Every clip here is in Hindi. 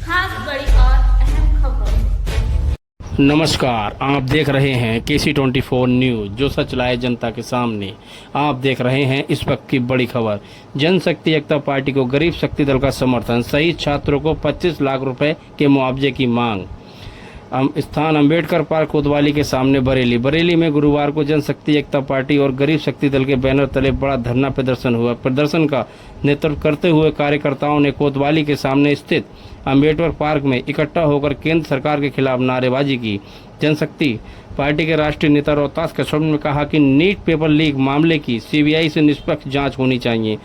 खास बड़ी और अहम खबरों। नमस्कार, आप देख रहे हैं KC24 न्यूज़, जो सच लाए जनता के सामने। आप देख रहे हैं इस वक्त की बड़ी खबर। जनशक्ति एकता पार्टी को गरीब शक्ति दल का समर्थन, शहीद छात्रों को 25 लाख रुपए के मुआवजे की मांग। स्थान अंबेडकर पार्क कोतवाली के सामने बरेली में गुरुवार को जनशक्ति एकता पार्टी और गरीब शक्ति दल के बैनर तले बड़ा धरना प्रदर्शन हुआ। प्रदर्शन का नेतृत्व करते हुए कार्यकर्ताओं ने कोतवाली के सामने स्थित अंबेडकर पार्क में इकट्ठा होकर केंद्र सरकार के खिलाफ नारेबाजी की। जनशक्ति पार्टी के राष्ट्रीय नेता रोहतास कश्यप ने कहा कि नीट पेपर लीक मामले की CBI से निष्पक्ष जांच होनी चाहिए।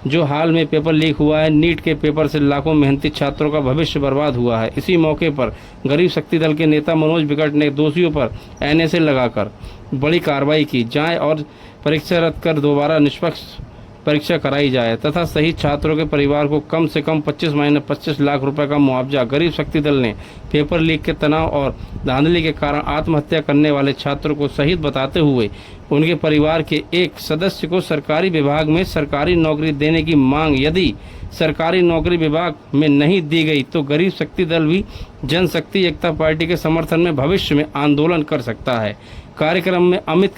जो हाल में पेपर लीक हुआ है, नीट के पेपर से लाखों मेहनती छात्रों का भविष्य बर्बाद हुआ है। इसी मौके पर गरीब शक्ति दल के नेता मनोज विकट ने दोषियों पर NSA लगाकर बड़ी कार्रवाई की जाए और परीक्षा रद्द कर दोबारा निष्पक्ष परीक्षा कराई जाए तथा शहीद छात्रों के परिवार को कम से कम 25 लाख रुपए का मुआवजा। गरीब शक्ति दल ने पेपर लीक के तनाव और धांधली के कारण आत्महत्या करने वाले छात्रों को शहीद बताते हुए उनके परिवार के एक सदस्य को सरकारी विभाग में सरकारी नौकरी देने की मांग। यदि सरकारी नौकरी विभाग में नहीं दी गई तो गरीब शक्ति दल भी जनशक्ति एकता पार्टी के समर्थन में भविष्य में आंदोलन कर सकता है। कार्यक्रम में अमित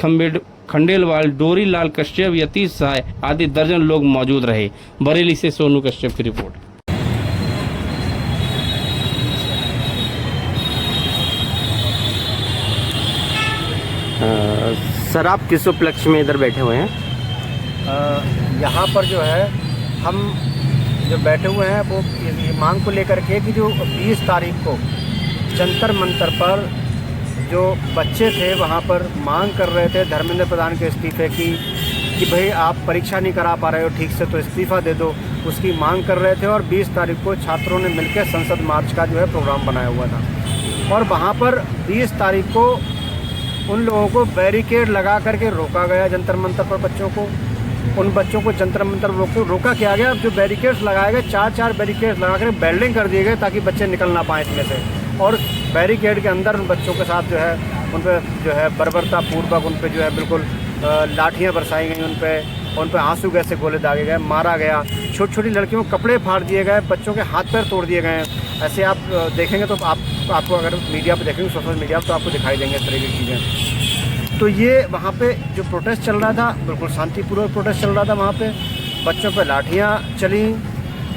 खंडेलवाल, डोरी लाल कश्यप, यतीश सहाय आदि दर्जन लोग मौजूद रहे। बरेली से सोनू कश्यप की रिपोर्ट। सर, आप किस उपलक्ष्य में इधर बैठे हुए हैं? यहाँ पर जो है हम जो बैठे हुए हैं वो ये मांग को लेकर के कि जो 20 तारीख को जंतर मंतर पर जो बच्चे थे वहाँ पर मांग कर रहे थे धर्मेंद्र प्रधान के इस्तीफे की कि भाई आप परीक्षा नहीं करा पा रहे हो ठीक से तो इस्तीफ़ा दे दो, उसकी मांग कर रहे थे। और 20 तारीख को छात्रों ने मिलकर संसद मार्च का जो है प्रोग्राम बनाया हुआ था और वहाँ पर 20 तारीख को उन लोगों को बैरिकेड लगा करके रोका गया जंतर मंतर पर। बच्चों को, उन बच्चों को जंतर मंतर रोका किया गया। जो बैरिकेड्स लगाए गए, 4 बैरिकेड्स लगा कर बेल्डिंग कर दिए गए ताकि बच्चे निकल ना पाएँ इसमें से। और बैरिकेड के अंदर उन बच्चों के साथ जो है उन पर जो है बर्बरता पूर्वक उन पर जो है बिल्कुल लाठियाँ बरसाई गई, उन पर आंसू गैस से गोले दागे गए, मारा गया। छोटी छोटी लड़कियों को कपड़े फाड़ दिए गए, बच्चों के हाथ पैर तोड़ दिए गए। ऐसे आप देखेंगे तो आपको अगर मीडिया पर देखेंगे, सोशल मीडिया पर, तो आपको दिखाई देंगे इस तरह की चीज़ें। तो ये वहाँ पे जो प्रोटेस्ट चल रहा था बिल्कुल शांतिपूर्वक प्रोटेस्ट चल रहा था। वहाँ पे बच्चों पे लाठियाँ चली,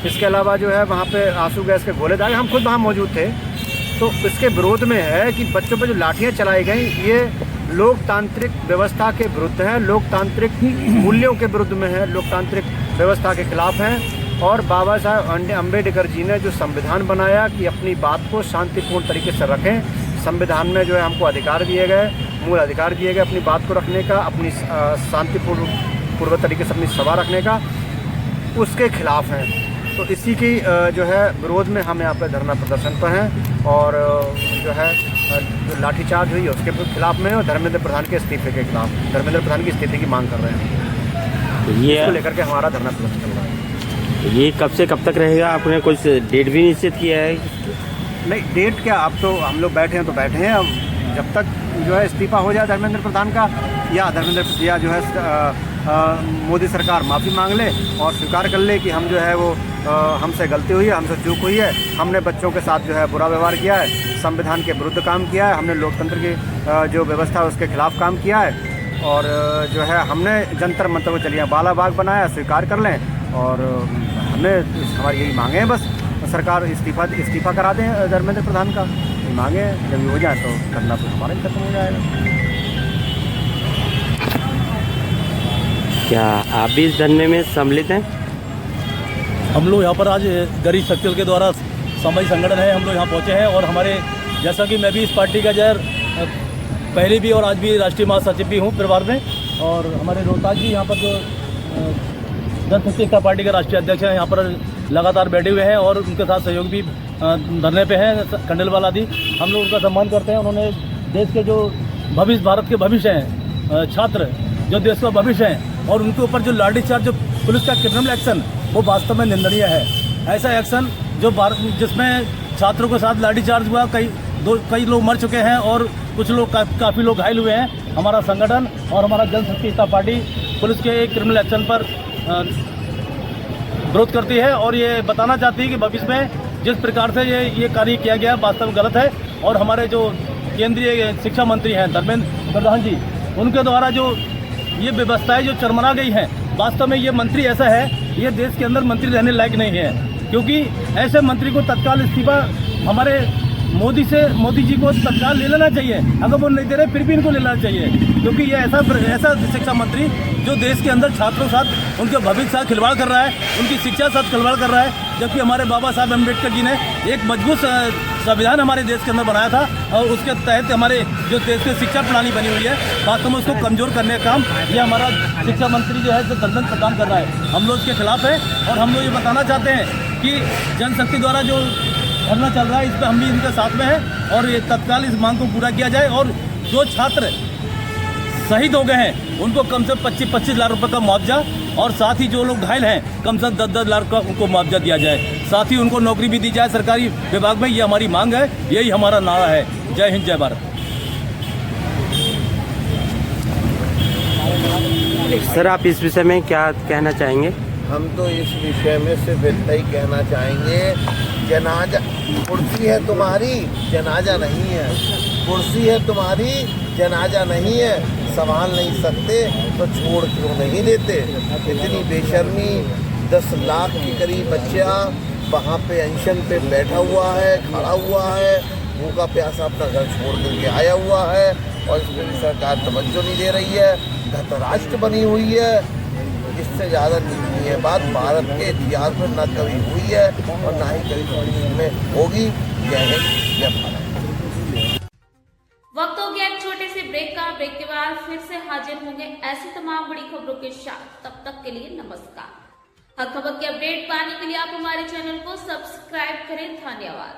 इसके अलावा जो है वहाँ पे आंसू गैस के गोले दागे। हम खुद वहाँ मौजूद थे। तो इसके विरोध में है कि बच्चों पे जो लाठियाँ चलाई गई ये लोकतांत्रिक व्यवस्था के विरुद्ध है, लोकतांत्रिक मूल्यों के विरुद्ध में है, लोकतांत्रिक व्यवस्था के खिलाफ हैं। और बाबा साहब अम्बेडकर जी ने जो संविधान बनाया कि अपनी बात को शांतिपूर्ण तरीके से रखें, संविधान में जो है हमको अधिकार दिए गए, मूल अधिकार दिए गए अपनी बात को रखने का, अपनी शांतिपूर्ण तरीके से अपनी सभा रखने का, उसके खिलाफ हैं। तो इसी की जो है विरोध में हम यहाँ पर धरना प्रदर्शन पर हैं और जो है जो लाठीचार्ज हुई है उसके खिलाफ में और धर्मेंद्र प्रधान के इस्तीफे के खिलाफ, धर्मेंद्र प्रधान की इस्तीफे की मांग कर रहे हैं। तो ये इसको लेकर के हमारा धरना प्रदर्शन चल रहा है। ये कब से कब तक रहेगा? आपने कुछ डेट भी निश्चित किया है? नहीं, डेट क्या, अब तो हम लोग बैठे हैं तो बैठे हैं। अब जब तक जो है इस्तीफा हो जाए धर्मेंद्र प्रधान का या जो है मोदी सरकार माफ़ी मांग ले और स्वीकार कर ले कि हम जो है वो हमसे गलती हुई है, हमसे चूक हुई है, हमने बच्चों के साथ जो है बुरा व्यवहार किया है, संविधान के विरुद्ध काम किया है, हमने लोकतंत्र की जो व्यवस्था है उसके खिलाफ काम किया है और जो है हमने जंतर मंतर को चलिए बालाबाग बनाया, स्वीकार कर लें। और हमें हमारी यही मांगे हैं, बस सरकार इस्तीफा करा दें धर्मेंद्र प्रधान का, ये मांगे। जब हो जाए तो करना तो हमारा ही खत्म हो जाएगा। क्या आप भी इस धरने में सम्मिलित हैं? हम लोग यहाँ पर आज गरीब शक्ति दल के द्वारा सामाजिक संगठन है, हम लोग यहाँ पहुँचे हैं और हमारे जैसा कि मैं भी इस पार्टी का जहर पहले भी और आज भी राष्ट्रीय महासचिव भी हूँ परिवार में। और हमारे रोहतास जी यहाँ पर जो जनशक्ति एकता पार्टी के राष्ट्रीय अध्यक्ष हैं यहाँ पर लगातार बैठे हुए हैं और उनके साथ सहयोग भी धरने पे हैं, खंडेलवाल आदि। हम लोग उनका सम्मान करते हैं। उन्होंने देश के जो भविष्य, भारत के भविष्य हैं, छात्र जो देश का भविष्य हैं, और उनके ऊपर जो लाठीचार्ज, जो पुलिस का क्रिमिनल एक्शन, वो वास्तव में निंदनीय है। ऐसा एक्शन जो जिसमें छात्रों के साथ लाठीचार्ज हुआ, कई लोग मर चुके हैं और कुछ लोग काफ़ी लोग घायल हुए हैं। हमारा संगठन और हमारा जनशक्ति एकता पार्टी पुलिस के क्रिमिनल एक्शन पर विरोध करती है और ये बताना चाहती है कि भविष्य में जिस प्रकार से ये कार्य किया गया वास्तव में गलत है। और हमारे जो केंद्रीय शिक्षा मंत्री हैं धर्मेंद्र प्रधान जी, उनके द्वारा जो ये व्यवस्थाएं जो चरमरा गई हैं, वास्तव में ये मंत्री ऐसा है, ये देश के अंदर मंत्री रहने लायक नहीं है, क्योंकि ऐसे मंत्री को तत्काल इस्तीफा हमारे मोदी जी को तत्काल ले लेना चाहिए। अगर वो नहीं दे रहे फिर भी इनको ले लेना चाहिए, क्योंकि ये ऐसा शिक्षा मंत्री जो देश के अंदर छात्रों साथ, उनके भविष्य साथ खिलवाड़ कर रहा है, उनकी शिक्षा साथ खिलवाड़ कर रहा है। जबकि हमारे बाबा साहब अम्बेडकर जी ने एक मजबूत संविधान हमारे देश के अंदर बनाया था, और उसके तहत हमारे जो देश की शिक्षा प्रणाली बनी हुई है, वास्तव में उसको कमजोर करने का काम ये हमारा शिक्षा मंत्री जो है जो धर्मेंद्र प्रधान कर रहा है। हम लोग इसके खिलाफ है और हम लोग ये बताना चाहते हैं कि जनशक्ति द्वारा जो धरना चल रहा है, इस पर हम भी इनके साथ में हैं और ये तत्काल इस मांग को पूरा किया जाए। और जो छात्र शहीद हो गए हैं उनको कम से कम 25-25 लाख रुपए का मुआवजा, और साथ ही जो लोग घायल हैं कम से कम 10-10 लाख का उनको मुआवजा दिया जाए। साथ ही उनको नौकरी भी दी जाए सरकारी विभाग में। ये हमारी मांग है, यही हमारा नारा है। जय हिंद, जय भारत। सर, आप इस विषय में क्या कहना चाहेंगे? हम तो इस विषय में सिर्फ इतना ही कहना चाहेंगे, जनाजा कुर्सी है तुम्हारी, जनाजा नहीं है। कुर्सी है तुम्हारी, जनाजा नहीं है। संभाल नहीं सकते तो छोड़ क्यों नहीं देते? इतनी बेशर्मी, 10 लाख के करीब बच्चा वहाँ पे अनशन पे बैठा हुआ है, खड़ा हुआ है, भूखा प्यासा अपना घर छोड़ करके आया हुआ है, और इस पर सरकार तवज्जो नहीं दे रही है, धतराष्ट्र बनी हुई है। इससे ज़्यादा निंदनीय बात भारत के इतिहास में न कभी हुई है और ना ही कभी भविष्य में होगी। जय हिंद, जय भारत। वक्त हो गया एक छोटे से ब्रेक का। ब्रेक के बाद फिर से हाजिर होंगे ऐसी तमाम बड़ी खबरों के साथ। तब तक के लिए नमस्कार। हर खबर की अपडेट पाने के लिए आप हमारे चैनल को सब्सक्राइब करें। धन्यवाद।